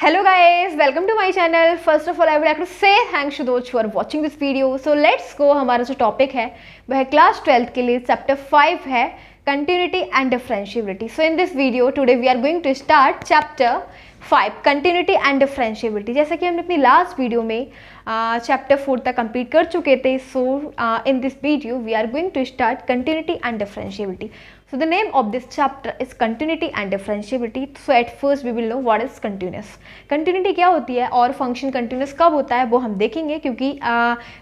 Hello guys, welcome to my channel. First of all, I would like to say thanks to those who are watching this video. So let's go. हमारा जो topic है वह class 12th के लिए chapter 5 है continuity and differentiability. So in this video today we are going to start chapter 5 continuity and differentiability. जैसा कि हमने अपनी लास्ट वीडियो में चैप्टर 4 तक कंप्लीट कर चुके थे. So in this video we are going to start continuity and differentiability. So the name of this chapter is continuity and differentiability. So at first we will know what is continuous. Continuity क्या होती है और function continuous कब होता है वो हम देखेंगे, क्योंकि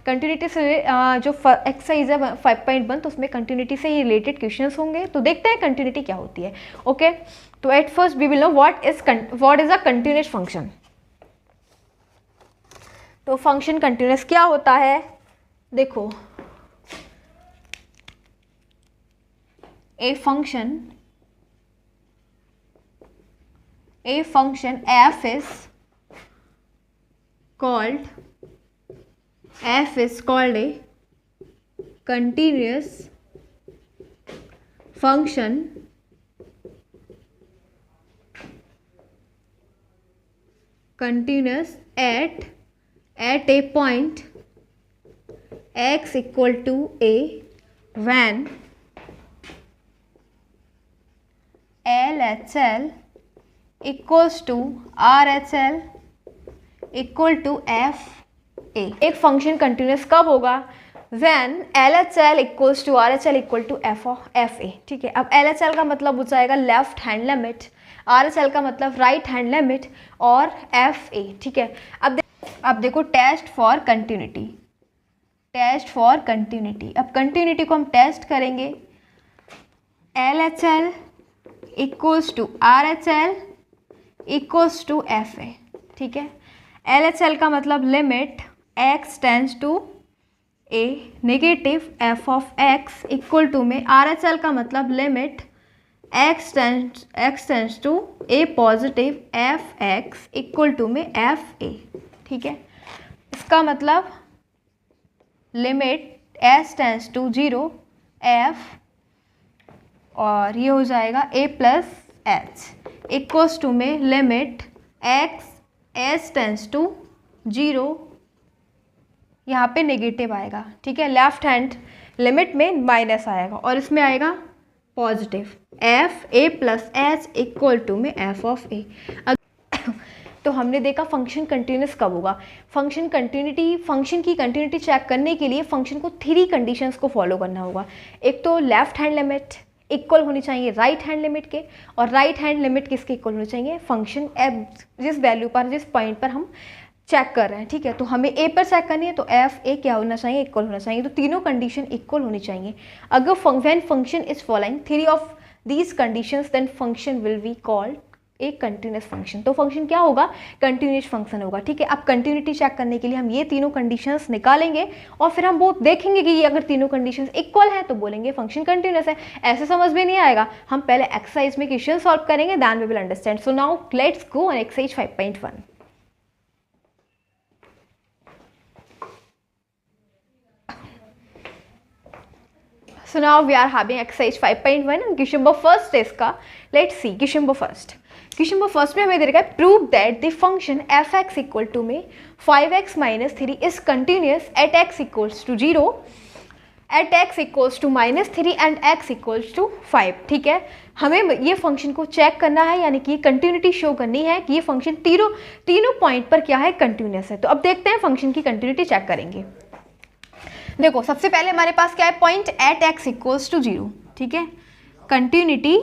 continuity से जो एक्सरसाइज है 5.1 तो उसमें continuity से ही रिलेटेड क्वेश्चंस होंगे. तो देखते हैं continuity क्या होती है. ओके, तो at first we will know what is a continuous function. तो function continuous क्या होता है, देखो a function f is called a continuous function continuous at a point x equal to a when LHL equals to RHL equal to FA. एक function continuous कब होगा, when LHL equals to RHL equal to FA. ठीक है, अब LHL का मतलब हो जाएगा लेफ्ट हैंड लिमिट, RHL का मतलब राइट हैंड लिमिट और FA. ठीक है, अब देखो टेस्ट फॉर कंटिन्यूटी. अब कंटिन्यूटी को हम टेस्ट करेंगे. LHL equals to RHL equals to FA. ठीक है, LHL का मतलब limit x tends to a negative f of x equal to में RHL का मतलब limit x tends to a positive f x equal to में FA. ठीक है, इसका मतलब limit s tends to 0 f और ये हो जाएगा a plus H equals to में limit x s tends to 0, यहाँ पे नेगेटिव आएगा. ठीक है, लेफ्ट हैंड लिमिट में माइनस आएगा और इसमें आएगा positive f a plus H equal to में f ऑफ a. तो हमने देखा फंक्शन कंटिन्यूस कब होगा. फंक्शन की कंटिन्यूटी चेक करने के लिए फंक्शन को 3 कंडीशंस को फॉलो करना होगा. एक तो लेफ्ट हैंड लिमिट इक्वल होनी चाहिए राइट हैंड लिमिट के, और राइट हैंड लिमिट किसके इक्वल होनी चाहिए, फंक्शन जिस वैल्यू पर जिस पॉइंट पर हम चेक कर रहे हैं. ठीक है, तो हमें a पर चेक करनी है तो एफ ए क्या होना चाहिए, इक्वल होना चाहिए. तो तीनों कंडीशन इक्वल होनी चाहिए. अगर when function is following 3 of these conditions then function will be called एक कंटिन्यूस फंक्शन. तो फंक्शन क्या होगा, कंटिन्यूस फंक्शन होगा. ठीक है, अब कंटिन्यूटी चेक करने के लिए हम ये तीनों कंडीशंस निकालेंगे और फिर हम वो देखेंगे कि ये अगर तीनों कंडीशंस इक्वल हैं तो बोलेंगे फंक्शन कंटिन्यूस है. ऐसे समझ में नहीं आएगा, हम पहले एक्सरसाइज में क्वेश्चन सॉल्व करेंगे, then we will understand. So now let's go on exercise 5.1. So now we are having exercise 5.1 and question number first है इसका. Let's see question number first. Question number first में हमें दे रखा है prove that the function F X equal to में 5x minus 3 is continuous at x equals to 0 at x equals to minus 3 and x equals to 5. ठीक है, हमें ये फंक्शन को चेक करना है, यानी कि कंटिन्यूटी शो करनी है कि ये फंक्शन तीनों पॉइंट पर क्या है, कंटिन्यूस है. तो अब देखते हैं फंक्शन की कंटिन्यूटी चेक करेंगे. देखो सबसे पहले हमारे पास क्या है, point at x equals to 0. ठीक है, continuity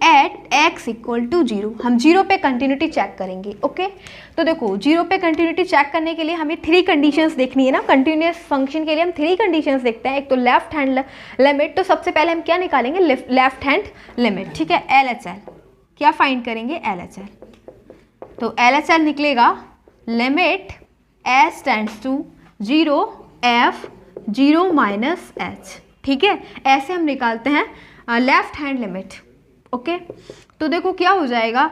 at x equal to 0. हम 0 पे कंटिन्यूटी चेक करेंगे. ओके, तो देखो 0 पे कंटिन्यूटी चेक करने के लिए हमें 3 कंडीशंस देखनी है ना. कंटिन्यूस फंक्शन के लिए हम 3 कंडीशंस देखते हैं. एक तो लेफ्ट हैंड लिमिट, तो सबसे पहले हम क्या निकालेंगे, लेफ्ट हैंड लिमिट. ठीक है, LHL क्या फाइंड करेंगे, LHL. तो LHL निकलेगा limit s tends to 0 f 0 minus h. ठीक है, ऐसे हम निकालते हैं लेफ्ट हैंड लिमिट. ओके, तो देखो क्या हो जाएगा,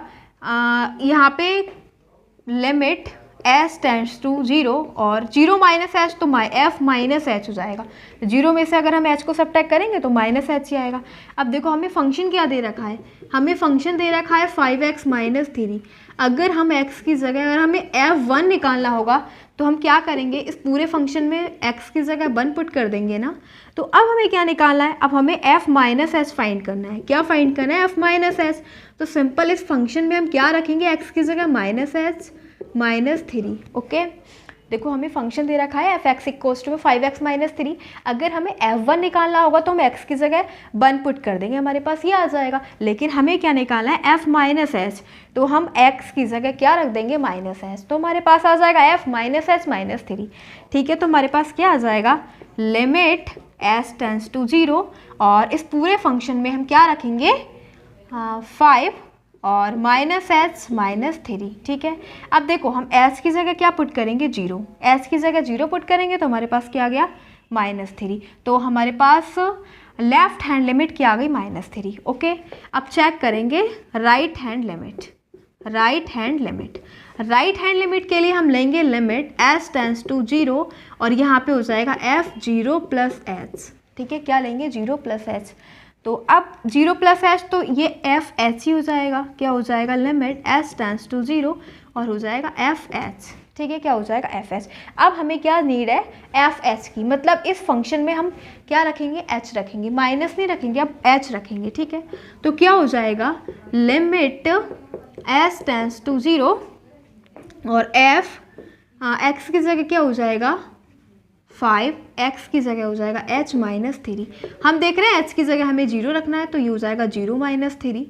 यहाँ पे लिमिट एच टेंड्स टू 0 और 0 माइनस एच तो एफ माइनस एच हो जाएगा। 0 में से अगर हम एच को सब्ट्रैक्ट करेंगे तो माइनस एच ही आएगा। अब देखो हमें फंक्शन क्या दे रखा है, हमें फंक्शन दे रखा है 5x माइनस 3। अगर हम x की जगह अगर हमें f1 निकालना होगा तो हम क्या करेंगे, इस पूरे फंक्शन में x की जगह 1 पुट कर देंगे ना। तो अब हमें क्या निकालना है, अब हमें f माइनस एच फाइंड करना है। क्या फाइंड करना है, f माइनस एच। तो सिंपल इस फंक्शन में हम क्या रखेंगे, x की जगह माइनस एच माइनस 3। ओके, देखो हमें फंक्शन दे रखा है F X equals to 5x minus 3। अगर हमें f1 निकालना होगा तो हम x की जगह 1 पुट कर देंगे, हमारे पास ये आ जाएगा। लेकिन हमें क्या निकालना है, f माइनस एच, तो हम x की जगह क्या रख देंगे, माइनस एच। तो हमारे पास आ जाएगा f माइनस एच माइनस 3। ठीक है, तो हमारे पास क्या आ जाएगा, लिमिट एच टेंड्स टू 0 और इस पूरे फंक्शन में हम क्या रखेंगे, 5 और माइनस एच माइनस 3। ठीक है, अब देखो हम एच की जगह क्या पुट करेंगे, 0। एच की जगह 0 पुट करेंगे तो हमारे पास क्या आ गया, माइनस 3। तो हमारे पास लेफ्ट हैंड लिमिट क्या आ गई, माइनस 3। ओके, अब चेक करेंगे right hand limit. Right hand limit, right hand limit के लिए हम लेंगे लिमिट एच टेंड्स टू 0 और यहाँ पे हो जाएगा f 0 प्लस एच। ठीक है, क्या लेंगे, 0 प्लस एच। तो अब 0 प्लस एच तो ये एफ एच ही हो जाएगा। क्या हो जाएगा, लिमिट एच टेंड्स टू 0 और हो जाएगा एफ एच। ठीक है, क्या हो जाएगा, एफ एच। अब हमें क्या नीड है, एफ एच की, मतलब इस फंक्शन में हम क्या रखेंगे, एच रखेंगे, माइनस नहीं रखेंगे, अब एच रखेंगे। ठीक है, तो क्या हो जाएगा, लिमिट एच टेंड्स टू 0 और एफ एक्स की जगह क्या हो जाएगा, 5, x की जगह हो जाएगा h माइनस 3। हम देख रहे हैं h की जगह हमें 0 रखना है तो ये हो जाएगा 0 माइनस 3।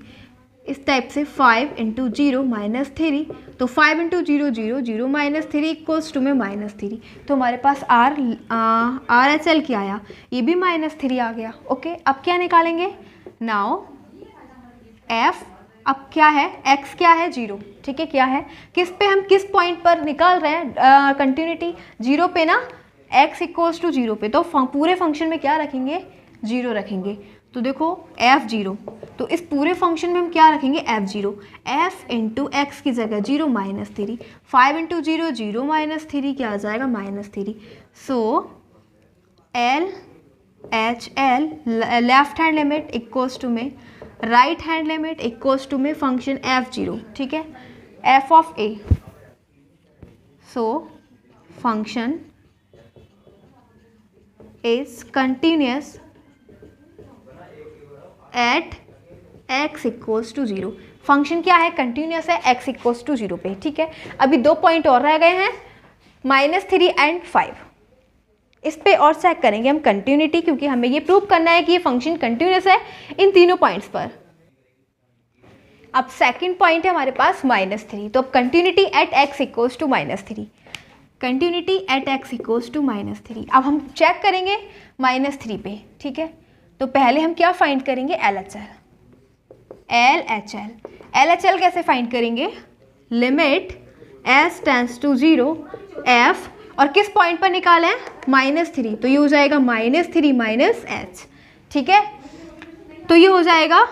इस टाइप से 5 इंटू 0 माइनस 3, तो 5 इंटू 0 0, 0 माइनस 3 इक्वल्स टू में माइनस 3। तो हमारे पास आर एच एल क्या आया, ये भी माइनस 3 आ गया। ओके, अब क्या निकालेंगे, नाउ f, अब क्या है, x क्या है, 0। ठीक है, क्या है, किस पे हम किस पॉइंट पर निकाल रहे हैं, कंटिन्यूटी 0 पे ना, x इक्वल्स टू 0 पे, तो पूरे फंक्शन में क्या रखेंगे, 0 रखेंगे। तो देखो f 0, तो इस पूरे फंक्शन में हम क्या रखेंगे, f 0, f इंटू एक्स की जगह 0 माइनस 3, 5 इंटू 0 0 माइनस 3 क्या आ जाएगा, minus 3। So L H L left hand limit equals to में right hand limit equals to में फंक्शन f 0। ठीक है, f of a, so function is continuous at x equals to 0। Function क्या है, continuous है x इक्वल्स टू 0 पे। ठीक है, अभी 2 पॉइंट और रह गए हैं, -3 एंड 5। इस पे और चेक करेंगे हम कंटिन्यूटी, क्योंकि हमें ये प्रूव करना है कि ये फंक्शन कंटिन्यूस है इन तीनों पॉइंट्स पर। अब सेकंड पॉइंट है हमारे पास -3, तो अब continuity at x equals to -3, continuity at x equals to -3। अब हम चेक करेंगे -3 पे। ठीक है, तो पहले हम क्या फाइंड करेंगे, LHL। LHL कैसे फाइंड करेंगे, limit s tends to 0 f, और किस पॉइंट पर निकाले हैं, -3, तो ये हो जाएगा -3 माइनस h। ठीक है, तो ये हो जाएगा।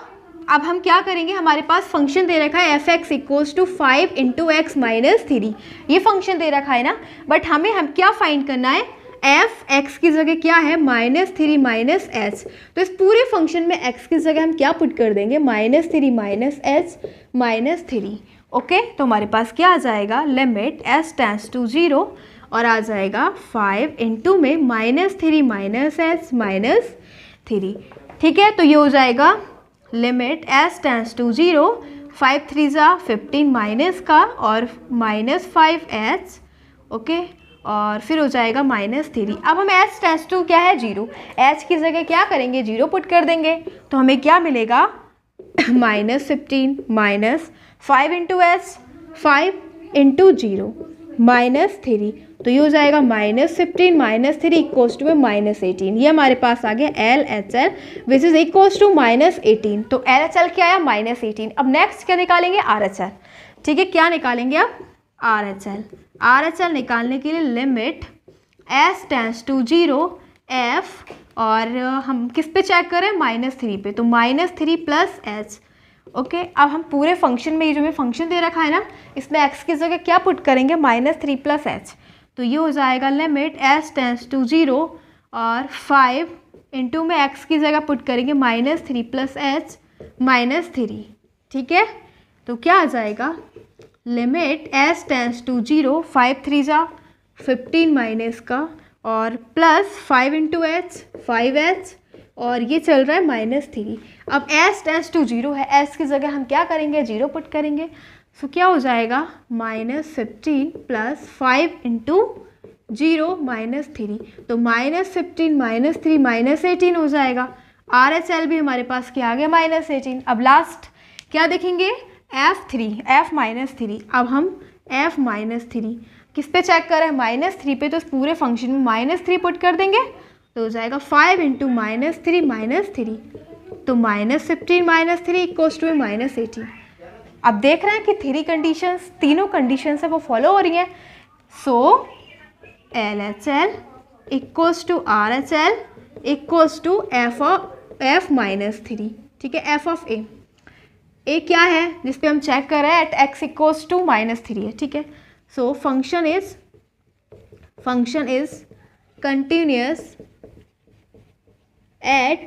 अब हम क्या करेंगे, हमारे पास फंक्शन दे रखा है F X equals to 5 into X minus 3, ये फंक्शन दे रखा है ना, बट हम क्या फाइंड करना है, एफ एक्स की जगह क्या है, -3 माइनस एच। तो इस पूरे फंक्शन में एक्स की जगह हम क्या पुट कर देंगे, -3 माइनस एच माइनस 3। ओके, तो हमारे पास क्या आ जाएगा, लिमिट एच टेंड्स टू 0 और आ जाएगा 5 इंटू में -3 माइनस एच माइनस 3। ठीक है, तो ये हो जाएगा लिमिट एच टेंड्स टू 0, 5 3 जा 15 माइनस का और -5h। ओके, और फिर हो जाएगा -3। अब हम h टेंड्स टू क्या है, 0, h की जगह क्या करेंगे, 0 पुट कर देंगे, तो हमें क्या मिलेगा, -15 माइनस 5 इंटू एच, 5 इंटू 0 -3, तो ये हो जाएगा -15 माइनस 3 इक्वल्स टू -18। ये हमारे पास आ गया LHL which is equals to -18। तो LHL क्या आया, -18। अब नेक्स्ट क्या निकालेंगे, RHL। ठीक है, क्या निकालेंगे अब, RHL निकालने के लिए limit s tends to 0 f, और हम किस पे चेक करें, -3 पे, तो -3 प्लस h। ओके अब हम पूरे फंक्शन में, ये जो हमें फंक्शन दे रखा है ना, इसमें x की जगह क्या पुट करेंगे, -3 + h। तो ये हो जाएगा लिमिट s टेंड्स टू 0 और 5 इंटू में x की जगह पुट करेंगे -3 + h -3। ठीक है, तो क्या आ जाएगा, लिमिट s टेंड्स टू 0, 5 3 जा 15 माइनस का और प्लस 5 इंटू एच 5h और ये चल रहा है -3। अब s टेंड्स टू 0 है, s की जगह हम क्या करेंगे, 0 पुट करेंगे। सो क्या हो जाएगा, -15 + 5 इंटू 0 -3। तो -15 -3 -18 हो जाएगा। RHL भी हमारे पास क्या आ गया, -18। अब लास्ट क्या देखेंगे, f -3। अब हम f -3 किस पे चेक कर रहे हैं, -3 पे, तो इस पूरे फंक्शन में -3 पुट कर देंगे तो हो जाएगा 5 इंटू -3 -3। तो -15 -3 इक्वल्स टू -18। अब देख रहे हैं कि तीनों कंडीशंस है वो फॉलो हो रही हैं। So LHL equals to RHL equals to f -3। ठीक है, f ऑफ a क्या है जिसपे हम चेक कर रहे हैं, एट x इक्वल्स टू -3 है। ठीक है, so function is continuous at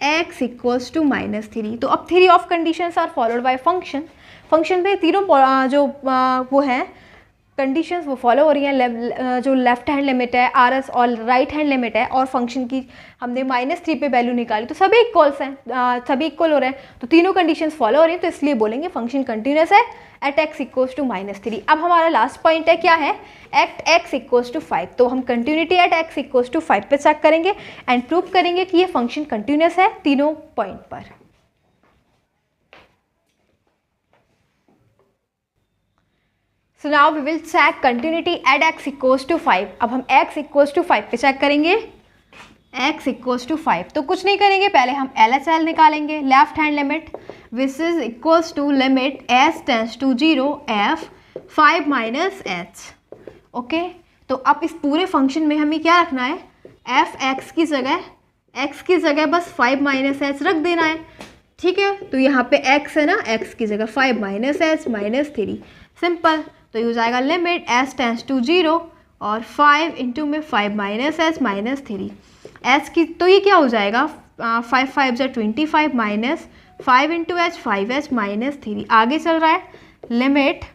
x equals to -3। तो अब 3 of conditions are followed by function पे तीनों जो वो हैं कंडीशंस वो फॉलो हो रही हैं। जो लेफ्ट हैंड लिमिट है RS और राइट हैंड लिमिट है और फंक्शन की हमने -3 पे वैल्यू निकाली, तो सभी इक्वल्स हैं, सभी इक्वल हो रहे हैं, तो तीनों कंडीशंस फॉलो हो रही हैं, तो इसलिए बोलेंगे फंक्शन कंटिन्यूअस है एट x इक्वल्स टू -3। अब हमारा लास्ट पॉइंट है, क्या है, एट x इक्वल्स टू 5। तो हम continuity at x equals to 5 पे चेक करेंगे एंड प्रूव करेंगे कि ये फंक्शन कंटिन्यूअस है तीनों पॉइंट पर। So now we will check continuity at x equals to 5। अब हम x इक्वल्स टू 5 पे चेक करेंगे, x इक्वल्स टू 5। तो कुछ नहीं करेंगे, पहले हम LHL निकालेंगे, left hand limit which is equals to limit s tends to 0 f 5 -h। Okay, तो अब इस पूरे फंक्शन में हमें क्या रखना है, x की जगह बस 5 -h रख देना है। ठीक है, तो यहाँ पे x है ना, x की जगह 5 -h -3, सिंपल। तो ये हो जाएगा लिमिट s टेंड्स टू 0 और 5 इंटू में 5 -h -3 h की, तो ये क्या हो जाएगा, 5 5 जा 25 माइनस 5 इंटू h 5h -3। आगे चल रहा है लिमिट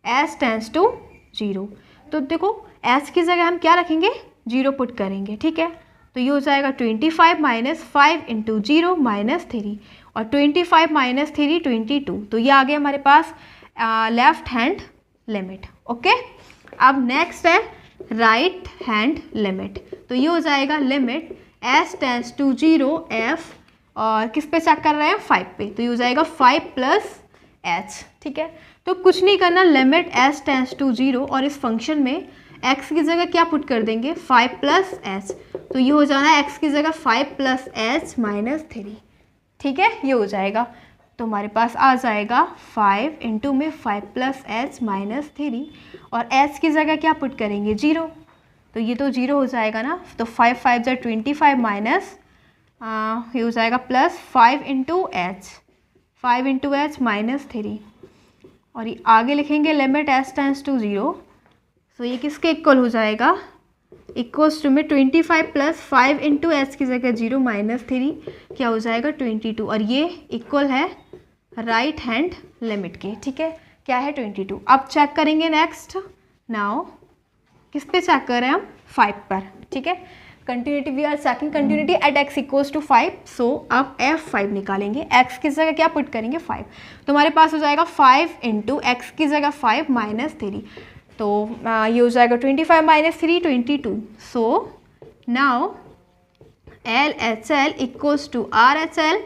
s टेंड्स टू 0। तो देखो s की जगह हम क्या रखेंगे, 0 पुट करेंगे। ठीक है, तो ये हो जाएगा 25 माइनस 5 इंटू 0 -3 और 25 - 3 22। तो ये आ गया हमारे पास लेफ्ट हैंड लिमिट। ओके, अब नेक्स्ट है राइट हैंड लिमिट। तो ये हो जाएगा limit s tends to 0 f और किस पे चेक कर रहे हैं, 5 पे। तो ये हो जाएगा 5 + h। ठीक है, तो कुछ नहीं करना, लिमिट s टेंड्स टू 0 और इस फंक्शन में x की जगह क्या पुट कर देंगे, 5 + h। तो ये हो जाना है x की जगह 5 + h -3। ठीक है, ये हो जाएगा, तो हमारे पास आ जाएगा 5 इंटू में 5 + h -3 और h की जगह क्या पुट करेंगे, 0। तो ये तो 0 हो जाएगा ना, तो 5 5 जा 25 माइनस ये हो जाएगा प्लस 5 इंटू h -3 और ये आगे लिखेंगे लिमिट s टेंड्स टू 0। तो ये किसके इक्वल हो जाएगा, इक्वल्स टू में 25 + 5 इंटू h की जगह 0 -3 क्या हो जाएगा 22 और ये इक्वल है राइट हैंड लिमिट के। ठीक है, क्या है 22। अब चेक करेंगे नेक्स्ट, नाउ किस पे चेक कर रहे हैं हम, 5 पर। ठीक है, continuity we are checking continuity at x equals to 5। So अब f5 निकालेंगे, x की जगह क्या पुट करेंगे, 5। तो हमारे पास हो जाएगा 5 इंटू x की जगह 5 -3। तो ये हो जाएगा 25 - 3 22। So now LHL equals to RHL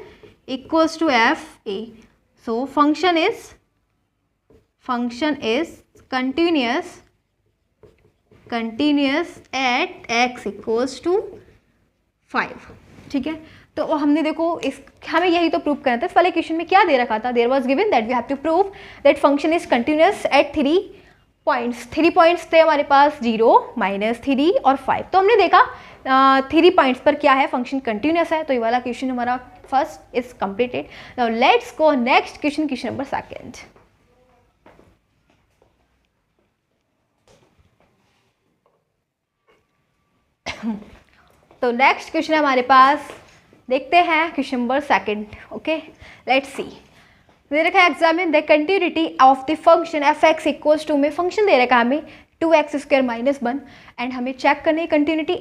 equals to FA। So function is continuous at x equals to 5। ठीक है, तो हमने देखो हमें यही तो प्रूव करना था। इस वाले क्वेश्चन में क्या दे रखा था, there was given that we have to prove that function is continuous at 3 points. 3 points थे हमारे पास, 0 -3 और 5। तो हमने देखा 3 पॉइंट्स पर क्या है, फंक्शन कंटिन्यूअस है। तो ये वाला क्वेश्चन हमारा first is completed. Now let's go next question, question number second. तो नेक्स्ट क्वेश्चन हमारे पास, देखते हैं question number second. Okay, let's see. दे रखा है examine the continuity of the function F X equals to, में फंक्शन दे रखा है हमें 2x² - 1 एंड हमें चेक करनी है कंटिन्यूटी.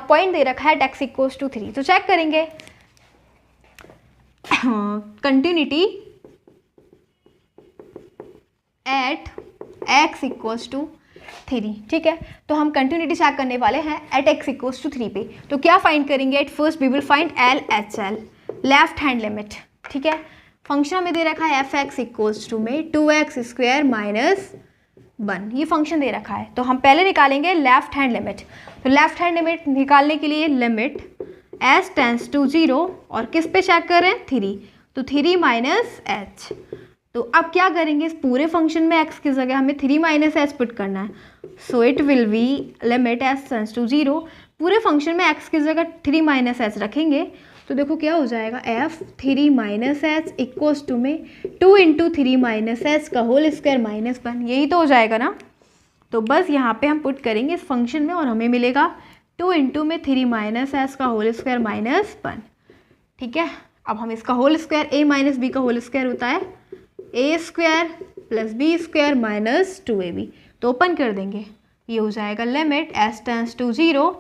पॉइंट दे रखा है x इक्वल्स टू 3. तो चेक करेंगे continuity at x equals to 3. ठीक है, तो हम कंटिन्यूटी चेक करने वाले हैं एट x इक्वल्स टू 3 पे. तो क्या फाइंड करेंगे? At first we will find LHL, left hand limit. ठीक है, फंक्शन में दे रखा है एफ एक्स इक्वल्स टू में 2x² - 1, ये फंक्शन दे रखा है. तो हम पहले निकालेंगे लेफ्ट हैंड लिमिट. तो लेफ्ट हैंड लिमिट निकालने के लिए लिमिट s टेंड्स टू 0 और किस पे चेक कर रहे हैं? 3. तो 3 - h. तो अब क्या करेंगे, इस पूरे फंक्शन में x की जगह हमें 3 - h पुट करना है. So it will be limit s tends to 0. पूरे फंक्शन में x की जगह 3 - h रखेंगे तो देखो क्या हो जाएगा, f 3 - h इक्वल्स टू में 2 × 3 - h का होल स्क्वायर -1. यही तो हो जाएगा ना. तो बस यहाँ पे हम पुट करेंगे इस फंक्शन में और हमें मिलेगा 2 × में 3 - h का होल स्क्वायर -1. ठीक है, अब हम इसका होल स्क्वायर a - b का होल स्क्वायर होता है a² + b² - 2ab. तो ओपन कर देंगे, ये हो जाएगा लिमिट s टेंड्स टू 0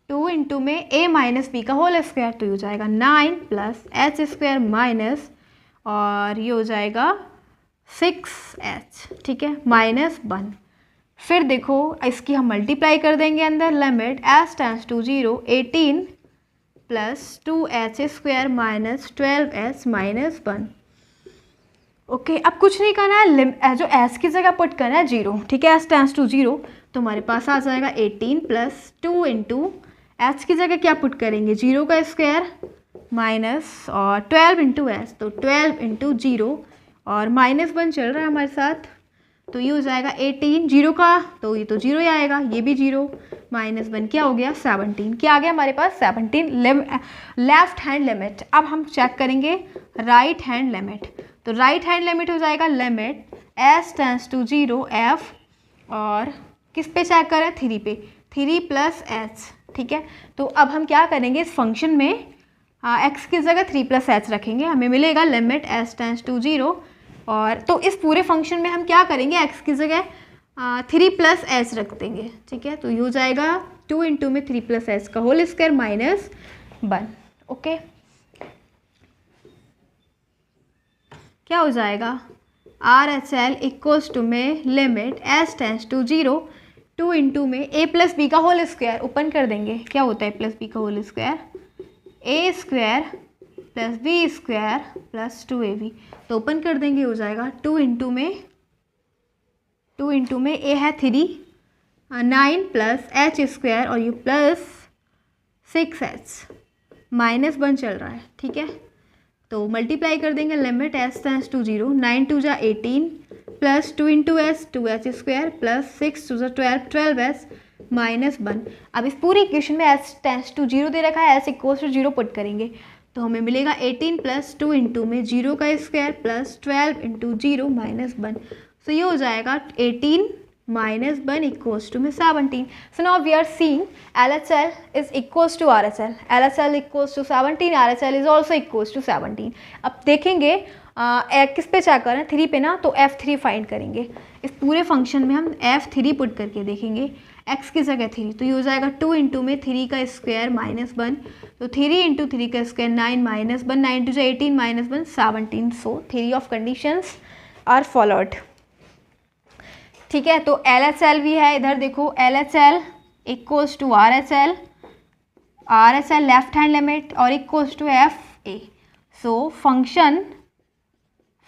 2 × में a - b का होल स्क्वायर. तो ये हो जाएगा 9 + h² और ये हो जाएगा 6h. ठीक है, -1. फिर देखो इसकी हम मल्टीप्लाई कर देंगे अंदर, limit s tends to 0 18 + 2h² - 12h - 1. Okay, अब कुछ नहीं करना है, जो s की जगह पुट करना है 0. ठीक है, s टेंड्स टू 0 तो हमारे पास आ जाएगा 18 + 2 × h की जगह क्या पुट करेंगे, 0 का स्क्वायर माइनस और 12 × h. तो 12 × 0 और -1 चल रहा है हमारे साथ. तो ये हो जाएगा 18, 0 का तो ये तो 0 ही आएगा, ये भी 0, -1 क्या हो गया 17. क्या आ गया हमारे पास 17 लेफ्ट हैंड लिमिट. अब हम चेक करेंगे राइट हैंड लिमिट. तो राइट हैंड लिमिट हो जाएगा limit s tends to 0 f और किस पे चेक करें, 3 पे, 3 + h. ठीक है, तो अब हम क्या करेंगे, इस फंक्शन में x की जगह 3 + h रखेंगे. हमें मिलेगा लिमिट s टेंड्स टू 0 और तो इस पूरे फंक्शन में हम क्या करेंगे, x की जगह 3 + h रख देंगे. ठीक है, तो ये हो जाएगा 2 × में 3 + h का होल स्क्वायर -1. ओके, क्या हो जाएगा, RHL इक्वल्स टू में लिमिट s टेंड्स टू 0 2 × में a + b का होल स्क्वायर. ओपन कर देंगे, क्या होता है + b का whole square, a² + b² + 2ab. तो ओपन कर देंगे, हो जाएगा 2 × में a है 3 9 + h² और ये +6h -1 चल रहा है. ठीक है, तो मल्टीप्लाई कर देंगे limit s tends to 0 9 × 2 = 18 + 2 × s 2h² + 6 × 2 = 12 12h -1. अब इस पूरी इक्वेशन में s टेंड्स टू 0 दे रखा है, s इक्वल्स टू 0 पुट करेंगे तो हमें मिलेगा 18 + 2 × में 0 का स्क्वायर + 12 × 0 -1. सो ये हो जाएगा 18 -1 इक्वल्स टू में 17. So now we are seeing LHL is equals to RHL. LHL equals to 17, RHL is also equals to 17. अब देखेंगे किस पे चेक करें, 3 पे ना, तो F3 फाइंड करेंगे. इस पूरे फंक्शन में हम F3 पुट करके देखेंगे, x की जगह 3. तो ये हो जाएगा 2 × में 3 का स्क्वायर -1. तो 3 × 3 का square 9 -1 9 × 18 -1 17. So theory of conditions are followed. ठीक है, तो LHL भी है इधर, देखो LHL equals to RHL, RHL left hand limit और equals to FA. So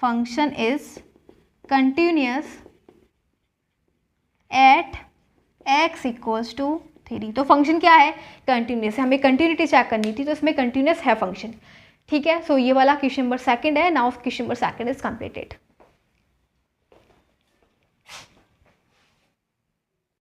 function is continuous at x equals to 3. तो फंक्शन क्या है, कंटिन्यूअस है. हमें कंटिन्यूटी चेक करनी थी तो इसमें कंटिन्यूअस है फंक्शन. ठीक है, सो ये वाला क्वेश्चन नंबर सेकंड है. Now question number second is completed.